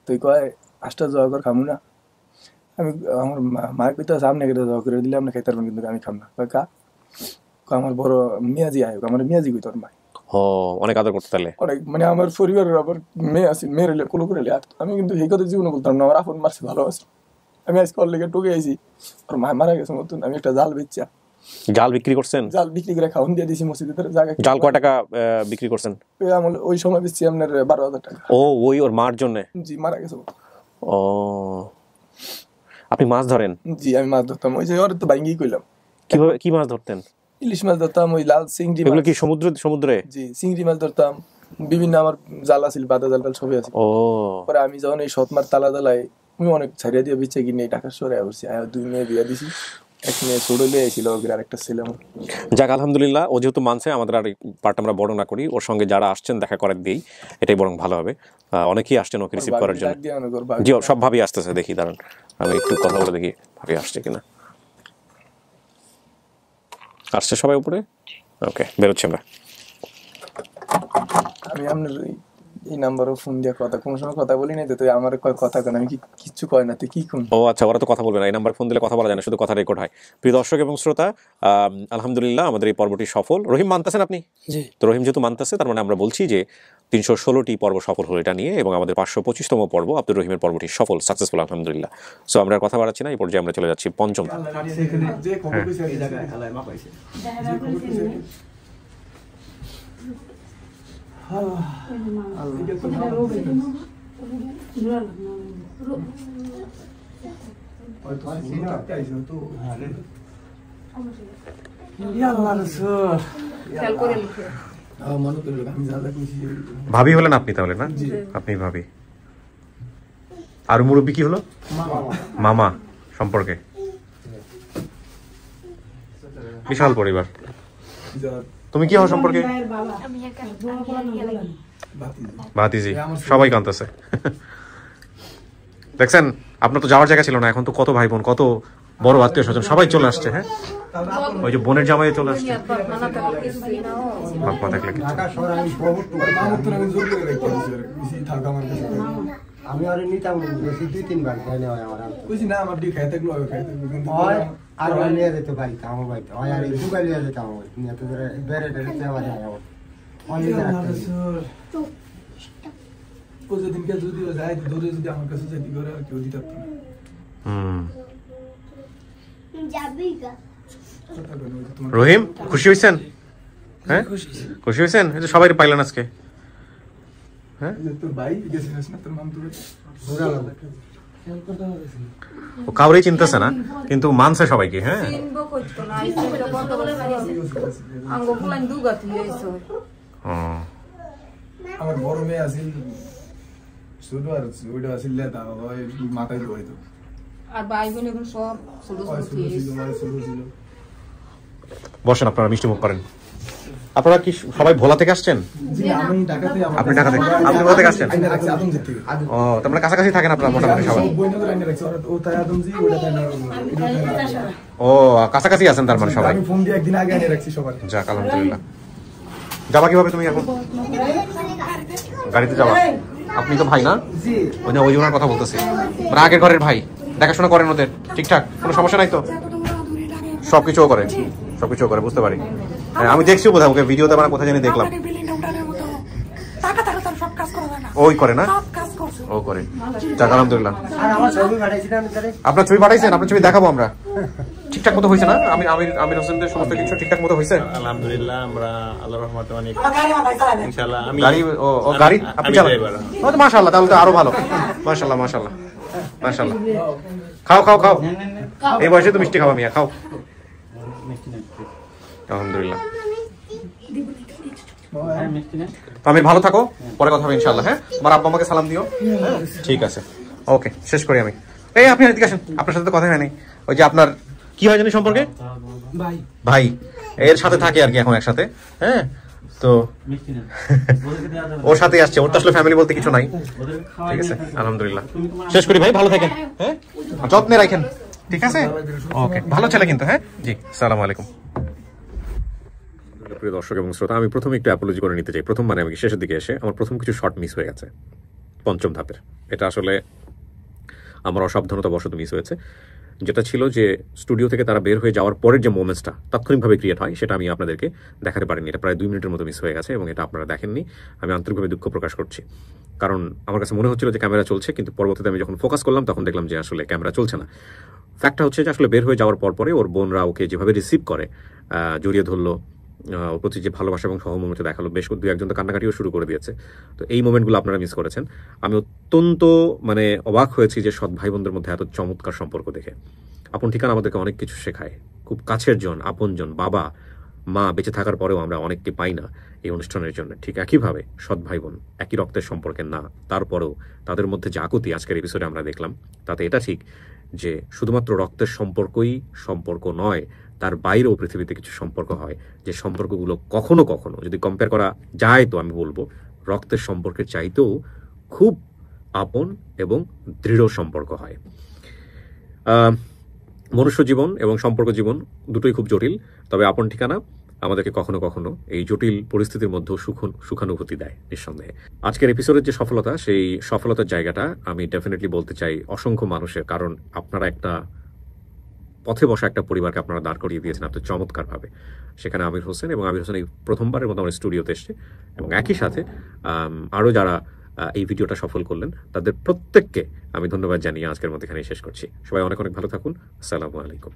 Speaker 5: তুই কয় আঁশটা জয়া কর খামু না। আমি আমার মায়ের পিতা সামনে কেটে জয়া করে দিলে আপনি খাইতে পারবেন, কিন্তু আমি খাম না। কা আমার বড় মিয়াজি আয়, আমার মিয়াজি কই তোর মা।
Speaker 1: ও অনেক আদর করতে তাহলে।
Speaker 5: অনেক মানে আমার পরিবারের আবার মেয়ে আছে, মেয়ের কোলো করে আমি কিন্তু এই কথা জীবনে বলতাম না। আমার আপন মারছে ভালোবাসি। আমি আজকে ওর লেগে টুকে আইছি। ওর মা মারা গেছে মতন। আমি একটা জাল বেচা।
Speaker 1: জাল বিক্রি করছেন? জাল
Speaker 5: বিক্রি করে খাওয়ান দিয়ে দিছি মসজিদের জায়গায়।
Speaker 1: জাল কয় টাকা বিক্রি করছেন?
Speaker 5: ওই সময় বেচছি আপনার 12,000 টাকা।
Speaker 1: ও ওই ওর মার জন্য?
Speaker 5: জি মারা গেছে।
Speaker 1: ও আপনি মাছ ধরেন?
Speaker 5: জি আমি মাছ ধরতাম। ওই যে ওর তো ভাঙ্গি কইলাম।
Speaker 1: কিভাবে কি মাছ ধরতেন?
Speaker 5: ইলিশ মাছ ধরতাম, ওই লাল চিংড়ি
Speaker 1: এগুলো
Speaker 5: মাছ।
Speaker 1: কি সমুদ্রে?
Speaker 5: জি, চিংড়ি মাছ ধরতাম, বিভিন্ন আমার জাল আছিল, বাদা জাল টাল সবই আছে।
Speaker 1: ও
Speaker 5: পরে আমি যখন এই সৎমার তালা তালায় আমি অনেক ছাড়িয়ে দিয়ে বিচ্ছে কিনে ঢাকা শহরে আসছি, 2 মেয়ে বিয়ে দিছি, এক মেয়ে ছোড়লে এসেছিল, আর একটা ছেলে আমার।
Speaker 1: যাক আলহামদুলিল্লাহ, ও যেহেতু মানছে, আমাদের আর এই পার্ট আমরা বড় না করি, ওর সঙ্গে যারা আসছেন দেখা করে দিই, এটাই বরং ভালো হবে। অনেকেই আসছেন ওকে রিসিভ করার জন্য। জি সব ভাবি আসতেছে, দেখি দাঁড়ান আমি একটু কথা বলে দেখি ভাবি আসছে কিনা। আসছে সবাই উপরে? ওকে, বেরোচ্ছি আমরা।
Speaker 5: আমি আপনার এই নাম্বারও ফোন দিয়ে কোনো সময় কথা বলি নাই, তো তুই আমার কয় কথা কেন, আমি কি কিচ্ছু কয় না, তুই কি কোন?
Speaker 1: ও আচ্ছা, ওরা তো কথা বলবে না, এই নাম্বার ফোন দিলে কথা বলা যায় না, শুধু কথা রেকর্ড হয়। প্রিয় দর্শক এবং শ্রোতা, আলহামদুলিল্লাহ আমাদের এই পর্বটি সফল। রহিম মানতেছেন আপনি?
Speaker 2: জি।
Speaker 1: তো রহিম যেহেতু মানতেছে, তার মানে আমরা বলছি যে 316টি পর্ব সফল হলো এটা নিয়ে, এবং আমাদের 525তম পর্ব আব্দুর রহিমের পর্বটি সফল, সাকসেসফুল আলহামদুলিল্লাহ। সো আমরা আর কথা বাড়াচ্ছি না, এই পর্যায়ে আমরা চলে যাচ্ছি পঞ্চম। ভাবি হলেন আপনি তাহলে, না? আপনি ভাবি। আর মুরব্বী কি হলো? মামা সম্পর্কে। বিশাল পরিবার। তুমি কি হও সম্পর্কে? ভাতিজি। সবাই কাঁদতেছে। দেখছেন, আপনার তো যাওয়ার জায়গা ছিল না, এখন তো কত ভাই বোন, কত বড় আত্মীয় স্বজন সবাই চলে আসছে। হ্যাঁ, ওই যে বোনের জামাই চলে আসছে। বাপ মা থাকলে
Speaker 9: আমি আর নিতাম বেশি 2-3 বার খাইলে হয় আমার বুঝি না, আমার দিয়ে খাইতে গেলো কিন্তু আর নিয়ে যেতে পারি আমার বাড়িতে হয়, আর দুগাই নিয়ে যেতে আমার বাড়িতে নিয়ে তো বেড়ে বেড়ে আমার
Speaker 5: ও যেদিনকে যদি যায় দৌড়ে যদি আমার কাছে যেতে করে আর কেউ দিতে পারতো না।
Speaker 1: রহিম খুশি হয়েছেন? হ্যাঁ খুশি হয়েছেন? এই যে সবাই পাইলেন আজকে। হ্যাঁ,
Speaker 5: তোর ভাই গেছিস না, তোর মাম তোর
Speaker 1: ও কাউরেই চিনতেছে না, কিন্তু মানছে সবাইকে। হ্যাঁ,
Speaker 5: আমার বড় মেয়ে আছিল শুধু, আর ওইটা আছিল মাথায় দিয়ে হইতো,
Speaker 4: আর ভাই বোন এখন সব ছোট ছিল।
Speaker 1: বসেন, আপনারা মিষ্টি মুখ করেন। আপনারা কি সবাই ভোলা থেকে আসছেন? আপনি ঢাকা থেকে? আপনি কোথা থেকে আসছেন? ও, তার কাছাকাছি থাকেন আপনারা মোটামুটি সবাই? ও, কাছাকাছি আছেন তার মানে সবাই। যাক আলহামদুলিল্লাহ। যাবা কিভাবে তুমি এখন? গাড়িতে যাবা? আপনি তো ভাই না? ওই ওনার কথা বলতেছি, মানে আগের ঘরের ভাই, দেখাশোনা করেন ওদের ঠিকঠাক, কোনো সমস্যা নাই তো? সবকিছুও করে, সবকিছু করে, বুঝতে পারি। হ্যাঁ, আমি দেখছি বোধহয় ওকে ভিডিওতে, মানে কোথায় জানি দেখলাম। ওই করে না? ও করে। যাক আলহামদুলিল্লাহ। আপনার ছবি পাঠাইছেন? আপনার ছবি দেখাবো আমরা। ঠিকঠাক মতো হয়েছে না? আমির হোসেনদের সমস্ত কিছু ঠিকঠাক মতো হয়েছে?
Speaker 6: আলহামদুলিল্লাহ, আমরা আল্লাহর রহমতে অনেক ইনশাআল্লাহ। আমি
Speaker 1: গাড়ি আপনি চালান? মাশাআল্লাহ, তাহলে তো আরো ভালো। মাশাআল্লাহ মাশাআল্লাহ মাশাআল্লাহ। খাও খাও খাও, এই বয়সে তো মিষ্টি খাওয়া মিয়া, খাও। আলহামদুলিল্লাহ। আমি ভালো থাকো, পরে কথা হবে ইনশাআল্লাহ। হ্যাঁ, আমার আব্বা আমাকে সালাম দিও। ঠিক আছে, ওকে, শেষ করি আমি। এই আপনি এদিকে আসেন, আপনার সাথে তো কথা হয়নি। ওই যে আপনার কি হয় জানি সম্পর্কে? ভাই, এর সাথে থাকে আর কি এখন একসাথে। হ্যাঁ, তো ওর সাথে আসছে, ওর তো আসলে ফ্যামিলি বলতে কিছু নাই। ঠিক আছে, আলহামদুলিল্লাহ। শেষ করি ভাই, ভালো থাকেন। হ্যাঁ, যত্নে রাখেন, ঠিক আছে? ওকে, ভালো ছেলে কিন্তু। হ্যাঁ জি, আসসালামু আলাইকুম। প্রিয় দর্শক এবং শ্রোতা, আমি প্রথমে একটু অ্যাপোলজি করে নিতে চাই। প্রথম মানে আমি শেষের দিকে এসে আমার প্রথম কিছু শর্ট মিস হয়ে গেছে পঞ্চম ধাপের। এটা আসলে আমার অসাবধানতা বশত মিস হয়েছে। যেটা ছিল যে স্টুডিও থেকে তারা বের হয়ে যাওয়ার পরের যে মোমেন্টসটা তাৎক্ষণিকভাবে ক্রিয়েট হয়, সেটা আমি আপনাদেরকে দেখাতে পারিনি। এটা প্রায় 2 মিনিটের মতো মিস হয়ে গেছে, এবং এটা আপনারা দেখেননি। আমি আন্তরিকভাবে দুঃখ প্রকাশ করছি, কারণ আমার কাছে মনে হচ্ছিল যে ক্যামেরা চলছে, কিন্তু পরবর্তীতে আমি যখন ফোকাস করলাম তখন দেখলাম যে আসলে ক্যামেরা চলছে না। ফ্যাক্টটা হচ্ছে যে আসলে বের হয়ে যাওয়ার পরে ওর বোনরা ওকে যেভাবে রিসিভ করে, জড়িয়ে ধরলো, ওর প্রতি যে ভালোবাসা এবং সহমর্মিতা দেখালো, বেশ 2-1 তো কান্নাকাটিও শুরু করে দিয়েছে। তো এই মোমেন্টগুলো আপনারা মিস করেছেন। আমি অত্যন্ত মানে অবাক হয়েছি যে সৎ ভাই বোনদের মধ্যে এত চমৎকার সম্পর্ক দেখে। আপন ঠিকানা আমাদেরকে অনেক কিছু শেখায়। খুব কাছের জন, আপনজন, বাবা, মা বেঁচে থাকার পরেও আমরা অনেককে পাই না এই অনুষ্ঠানের জন্য। ঠিক একইভাবে সৎ ভাই বোন একই রক্তের সম্পর্কের না, তারপরেও তাদের মধ্যে যে আকুতি আজকের এপিসোডে আমরা দেখলাম, তাতে এটা ঠিক যে শুধুমাত্র রক্তের সম্পর্কই সম্পর্ক নয়, তার বাইরেও পৃথিবীতে কিছু সম্পর্ক হয়, যে সম্পর্কগুলো কখনো কখনো যদি কম্পেয়ার করা যায় তো আমি বলবো রক্তের সম্পর্কের চাইতেও খুব আপন এবং দৃঢ় সম্পর্ক হয়। মনুষ্য জীবন এবং সম্পর্ক জীবন দুটোই খুব জটিল, তবে আপন ঠিকানা আমাদেরকে কখনো কখনো এই জটিল পরিস্থিতির মধ্যেও সুখানুভূতি দেয় নিঃসন্দেহে। আজকের এপিসোডের যে সফলতা, সেই সফলতার জায়গাটা আমি ডেফিনেটলি বলতে চাই অসংখ্য মানুষের, কারণ আপনারা একটা পথে বসা একটা পরিবারকে আপনারা দাঁড় করিয়ে দিয়েছেন এত চমৎকারভাবে। সেখানে আমির হোসেন এই প্রথমবারের মতো আমার স্টুডিওতে এসছে, এবং একই সাথে আরও যারা এই ভিডিওটা সফল করলেন তাদের প্রত্যেককে আমি ধন্যবাদ জানিয়ে আজকের মতো এখানেই শেষ করছি। সবাই অনেক অনেক ভালো থাকুন। আসসালামু আলাইকুম।